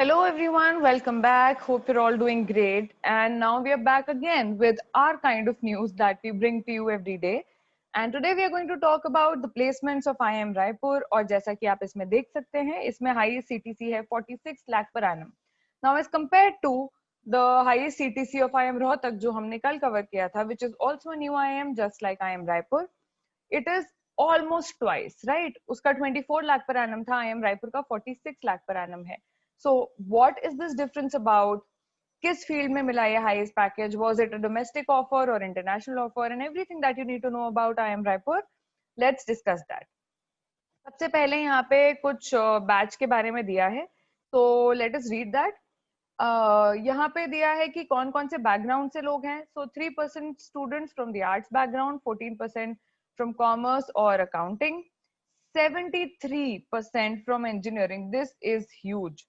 Hello everyone, welcome back. Hope you're all doing great. And now we are back again with our kind of news that we bring to you every day. And today we are going to talk about the placements of IIM Raipur. और जैसा कि आप इसमें देख सकते हैं, इसमें highest CTC है 46 lakh per annum. Now as compared to the highest CTC of IIM Rohtak जो हमने कल cover किया था, which is also a new IIM just like IIM Raipur, it is almost twice, right? उसका 24 lakh per annum था, IIM Raipur का 46 lakh per annum है. So what is this difference about? किस फील्ड में मिला ये highest package? Was it a domestic offer or international offer? And everything that you need to know about IIM Raipur, let's discuss that. सबसे पहले यहाँ पे कुछ बैच के बारे में दिया है, तो let us read that. यहाँ पे दिया है कि कौन कौन से बैकग्राउंड से लोग हैं. So 3% students from the arts background, 14% from commerce or accounting, 73% from engineering. This is huge.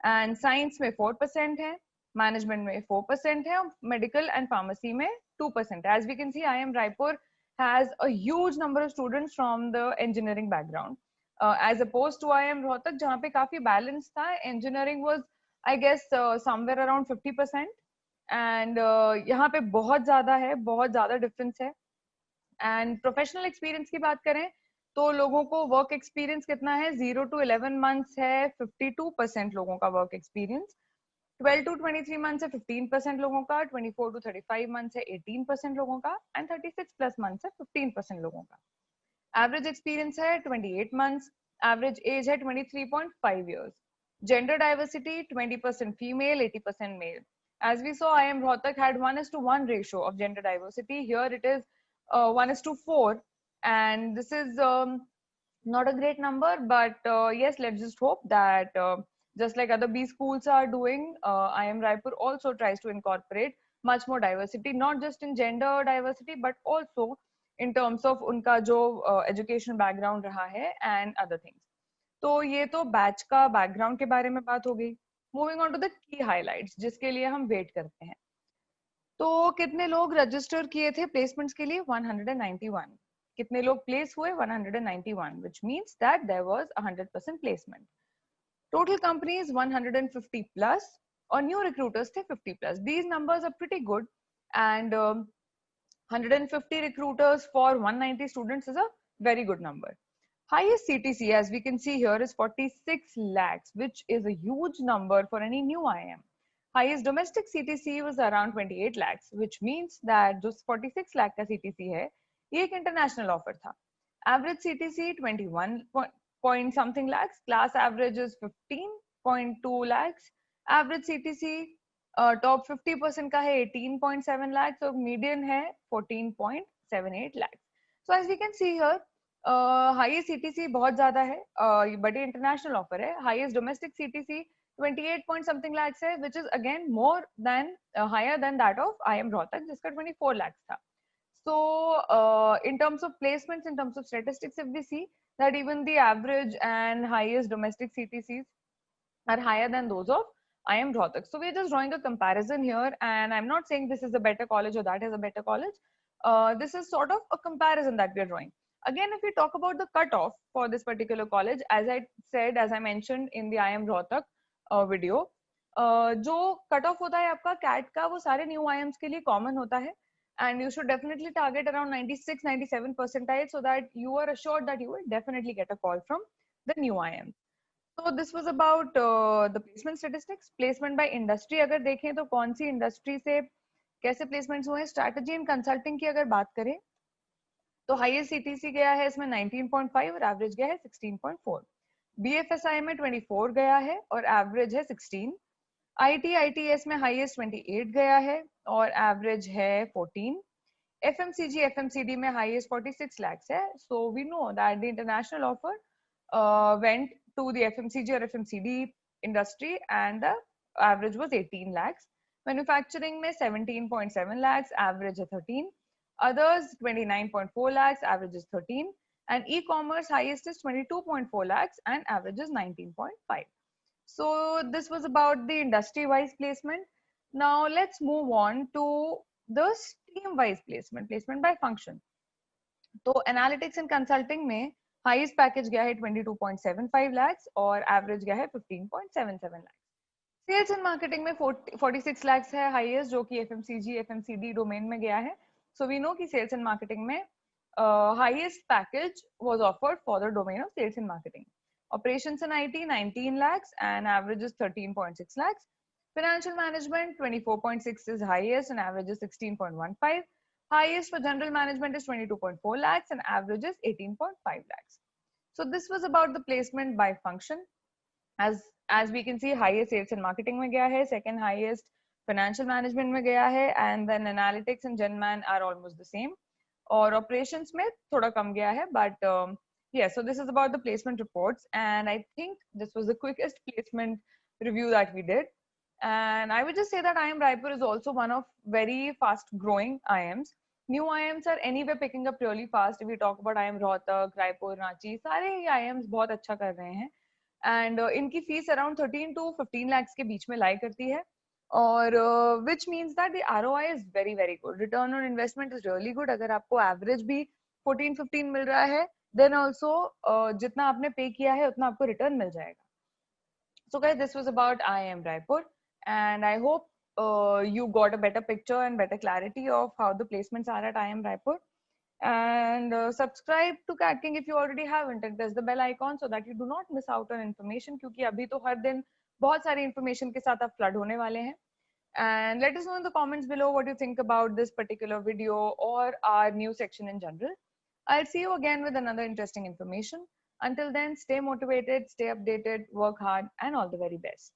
And science में 4% है, मैनेजमेंट में 4% है, मेडिकल एंड फार्मेसी में 2% है. As we can see IIM Raipur has a huge number of students from the engineering background as opposed to IIM Rohtak जहाँ पे काफी balance था. engineering was I guess somewhere around 50% and यहाँ पे बहुत ज्यादा है, बहुत ज्यादा डिफरेंस है. एंड प्रोफेशनल एक्सपीरियंस की बात करें तो लोगों को वर्क एक्सपीरियंस कितना है? 0 to 11 मंथ्स है 52% लोगों का वर्क एक्सपीरियंस, 12 to 23 मंथ्स है 15% लोगों का, 24 to 35 मंथ्स है 18% लोगों का, एंड 36 प्लस मंथ्स है 15% लोगों का. एवरेज एक्सपीरियंस है 28 मंथ्स, एवरेज एज है 23.5 years. Gender diversity 20% female, 80% male. As we saw, IIM Rohtak had 1:1 ratio of gender diversity. Here it is 1:4, and this is not a great number, but yes, let's just hope that just like other B schools are doing, IIM Raipur also tries to incorporate much more diversity, not just in gender diversity, but also in terms of उनका जो education background रहा है and other things. तो ये तो batch का background के बारे में बात हो गई. Moving on to the key highlights जिसके लिए हम वेट करते हैं. तो कितने लोग रजिस्टर किए थे प्लेसमेंट्स के लिए? 191. कितने लोग प्लेस हुए? 191, which means that there was 100% placement. Total companies 150 plus और new recruiters थे 50 plus. These numbers are pretty good and 150 recruiters for 190 students is a very good number. Highest CTC as we can see here is 46 lakhs, which is a huge number for any new IIM. Highest domestic CTC was around 28 lakhs, which means that जो 46 lakh का CTC है, ये एक international offer था. Average CTC 21 point something lakhs, class average is 15.2 lakhs, average CTC top 50% का है 18.7 lakhs और median है 14.78 lakhs. So as we can see here, highest CTC बहुत ज्यादा है, बड़ी इंटरनेशनल ऑफर है. Highest domestic CTC 28 point something lakhs है, which is again more than higher than that of IIM Rohtak जिसका 24 lakhs था. So in terms of placements, in terms of statistics, if we see that even the average and highest domestic CTCs are higher than those of IIM Rohtak. So we're just drawing a comparison here, and I'm not saying this is a better college or that is a better college. This is sort of a comparison that we're drawing. Again, if we talk about the cutoff for this particular college, as I said, as I mentioned in the IIM Rohtak video, जो cutoff होता है आपका CAT का, वो सारे new IIMs के लिए common होता है, and you should definitely target around 96-97 percentile so that you are assured that you will definitely get a call from the new IIM. So this was about the placement statistics. Placement by industry अगर देखें तो कौन सी industry से कैसे placements हुए हैं. Strategy and consulting की अगर बात करें तो हाईएस्ट सीटीसी गया है इसमें 19.5 और एवरेज गया है 16.4. बीएफएसआई में 24 गया है और एवरेज है 16. आईटीआईटीएस में हाईएस्ट 28 गया है और एवरेज है 14. एफएमसीजी एफएमसीडी में हाईएस्ट 46 lakhs है. So we know that the international offer went to the FMCG और FMCD industry and the average was 18 lakhs. Manufacturing में 17.7 lakhs, एवरेज है 13. Others 29.4 lakhs, average is 13, and e-commerce highest is 22.4 lakhs and average is 19.5. So this was about the industry-wise placement. Now let's move on to the stream-wise placement, placement by function. तो analytics and consulting में highest package गया है 22.75 lakhs और average गया है 15.77 lakhs. Sales and marketing में 46 lakhs है highest, जो कि FMCG FMCD डोमेन में गया है. सो वी नो कि सेल्स एंड मार्केटिंग में highest package was offered for the domain of sales and marketing. Operations and IT 19 lakhs and average is 13.6 lakhs. Financial management 24.6 is highest and average is 16.15. Highest for general management is 22.4 lakhs and average is 18.5 lakhs. So this was about the placement by function. As we can see, highest sales and marketing में गया है, second highest financial management में गया है, and then analytics and genman are almost the same. और operations में थोड़ा कम गया है, but yeah, so this is about the placement reports, and I think this was the quickest placement review that we did. And I would just say that IIM Raipur is also one of very fast growing IIMs. New IIMs are anyway picking up really fast. If we talk about IIM Rohtak, Raipur, Ranchi, सारे ही IIMs बहुत अच्छा कर रहे हैं. And इनकी fees around 13 to 15 lakhs के बीच में लाई करती है, और which means that the ROI is very very good. Return on investment is really good. अगर आपको एवरेज भी 14-15 मिल रहा है, then also जितना आपने पे किया है उतना आपको रिटर्न मिल जाएगा. So guys, this was about IIM Raipur, and I hope you got a better picture and better clarity of how the placements are at IIM Raipur. And subscribe to Cat King if you already haven't, and there's the bell icon so that you do not miss out on information, क्योंकि अभी तो हर दिन बहुत सारी information के साथ आप flood होने वाले हैं. And let us know in the comments below what you think about this particular video or our news section in general. I'll see you again with another interesting information. Until then, stay motivated, stay updated, work hard, and all the very best.